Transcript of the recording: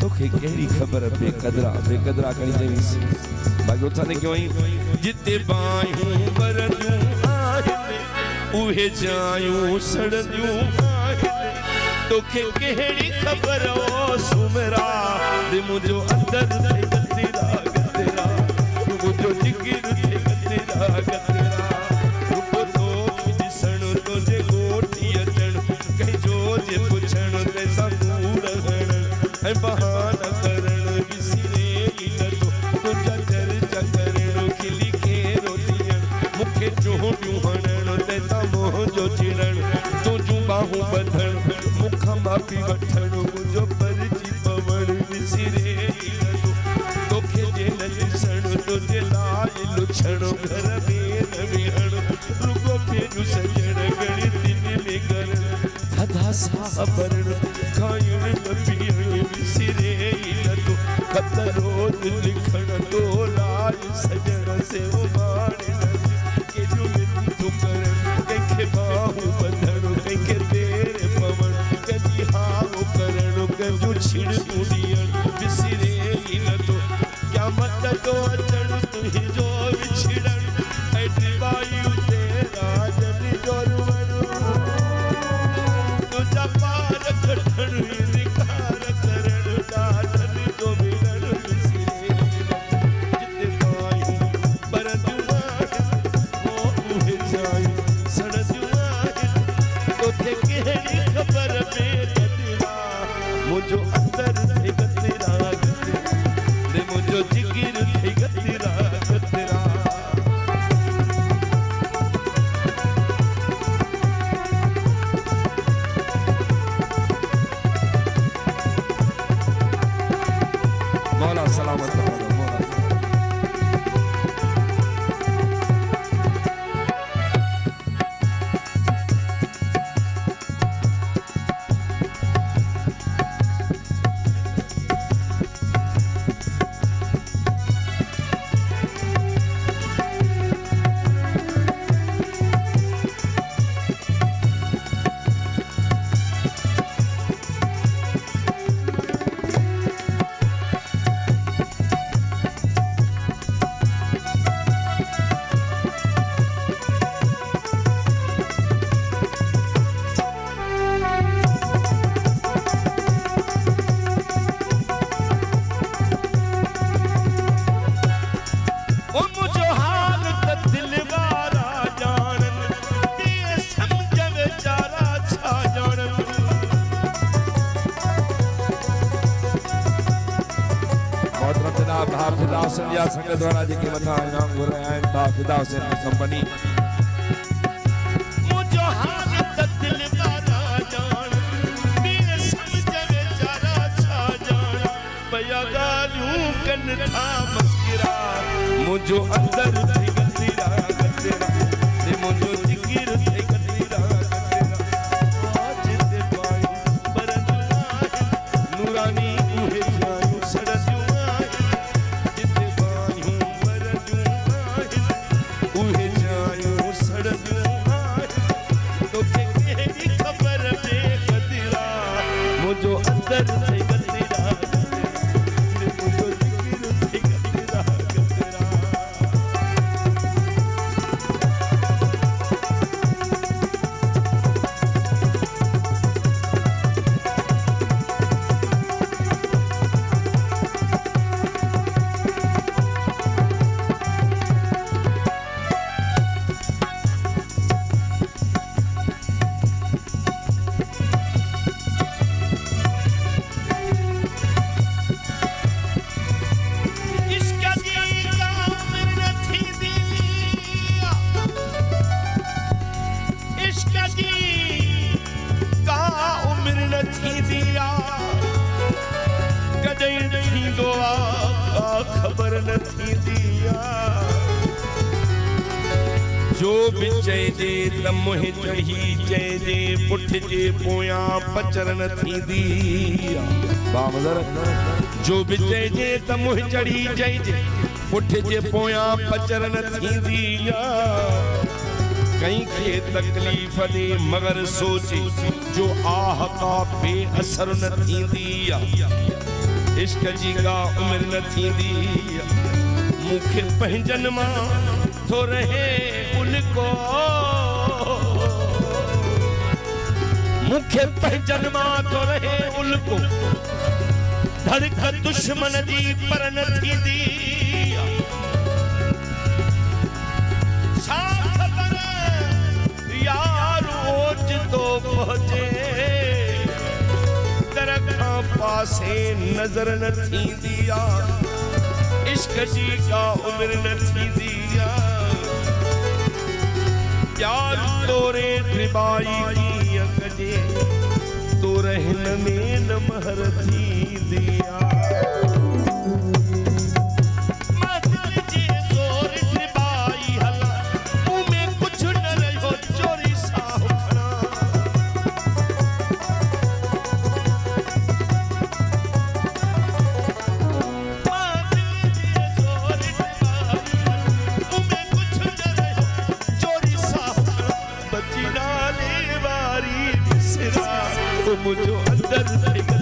तोखे कहिड़ी ख़बर बेकदरा बेकदरा कणी चईस बाकी उथाने क्यों जिते बायूं बरदियूं आहिनि उहे जायूं सड़दियूं आहिनि तोखे कहिड़ी ख़बर ओ सुमरा दे मुंहिंजो अंदर थे गतिरा गतिरा मुंहिंजो जिगर थे गतिरा गतिरा तो ॾिसण तुंहिंजे ॻोठी अचण कंहिंजो जे पुछण ते संगूर हण ऐं बहाना करण विसिरे ई नथो तुंहिंजा चर्चा करण खिली खेरो थियण मूंखे चोटियूं हणण ते तां मुंहिंजो चिड़ण तुंहिंजूं बाहूं ॿधण मूंखां माफ़ी वठण मुंहिंजो परजी पवण विसिरे ई नथो तोखे जे न ॾिसण तुंहिंजे लाइ लुछण घर में न वेहण रुगो फेरियूं सॼण घणी दिन में करण थधा साह भरण खाइण न पीअण विसिरे ई नथो ख़त रोज़ लिखण तो लाइ सॼण से उभाणे केॾियूं मिनतूं करण कंहिंखे बाहूं ॿधण कंहिंखे पेर पवण कंहिंजी हाओ करण कंहिंजूं छिड़ियूं ॾियण विसिरे ई नथो क़यामत जो अचण तुंहिंजो विछड़ण ऐं टिवायूं ते राजन जो रुअण तुंहिंजा पार कढण इनकार करण ॾाढनि जो मिलण विसिरे जिते बायूं बरदियूं आहिनि उहे जायूं सड़दियूं आहिनि तोखे कहिड़ी ख़बर बेकदरा मुंहिंजो अंदर थे गतिरा गतिरा दे मुंहिंजो जिगर थे गतिरा गतिरा मौला सलामत रहो मौला या संगत वारा जेके मथा इनाम घुराया आहिनि फिदा हुसैन कंपनी मुंहिंजो हाल त दिल वारा ॼाण मेरे समझ वीचारा छा ॼाण भया ॻाल्हियूं कनि था मस्किरा मुंहिंजो अंदर थे गतिरा गतिरा ते मुंहिंजो जिगर थे गतिरा गतिरा जिते बायूं बरदियूं आहिनि नूरानी उहे जायूं सड़दियूं उहे जायूं सड़दियूं आहिनि तोखे कहिड़ी ख़बर बेकदरा मुंहिंजो अंदर थे गतिरा मुंहिंजो जिगर थे गतिरा गतिरा खबर न थी दिया जो भी चइजे त मोहि चढ़ी चइजे पुठ जे पोयां पचर न थींदी जो भी चइजे त मोहि चढ़ी चइजे पुठ जे पोयां पचर न थींदी कहीं के तकलीफ दे मगर सोचे जो आह का बेअसर न थींदी इश्क जी का उम्र न थींदी मुखे पंहिंजन मां थो रहे उनको मुखे पंहिंजन मां थो रहे उनको धड़क दुश्मन जी पर न थींदी यार ओज तो पहुंचे तरखा पासे नजर न थींदी इश्क जी का उम्र न थींदी यार तोरे त्रिबाई कजे तो रहन में न महर थींदी मुझो अंदर